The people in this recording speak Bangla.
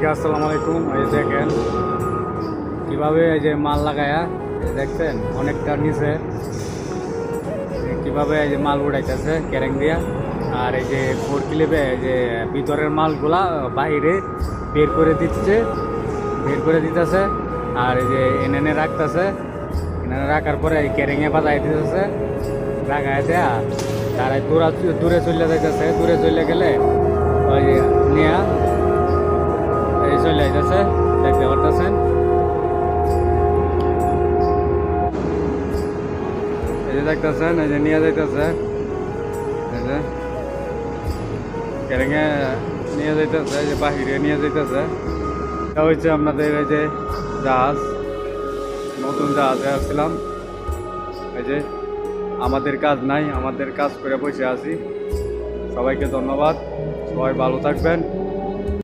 সবাইকে আসসালামু আলাইকুম। এই দেখেন কিভাবে এই যে মাল লাগায়া দেখছেন অনেকটা নিচে কিভাবে এই যে মাল উড়াইতেছে ক্যারেং দিয়া। আর এই যে ফোর ক্লিপে এই যে ভিতরের মালগুলা বাইরে বের করে দিতেছে। আর এই যে এনে রাখতেছে, এনে রাখার পরে এই ক্যারেঙে বাজাই দিতেছে, রাখায় দেয়া তারা দূরে চলে যাইতেছে। দূরে চলে গেলে ওই যে নিয়ে এই চলে যাইতেছে, দেখতে পারতেছেন। এই যে দেখতেছেন এই যে নিয়ে যাইতেছে, এই যে ক্যারেঙে নিয়ে যাইতেছে, এই যে বাহিরে নিয়ে যাইতেছে। এটা হচ্ছে আপনাদের এই যে জাহাজ, নতুন জাহাজে আসছিলাম। এই যে আমাদের কাজ নাই, আমাদের কাজ করে বসে আছি। সবাইকে ধন্যবাদ, সবাই ভালো থাকবেন।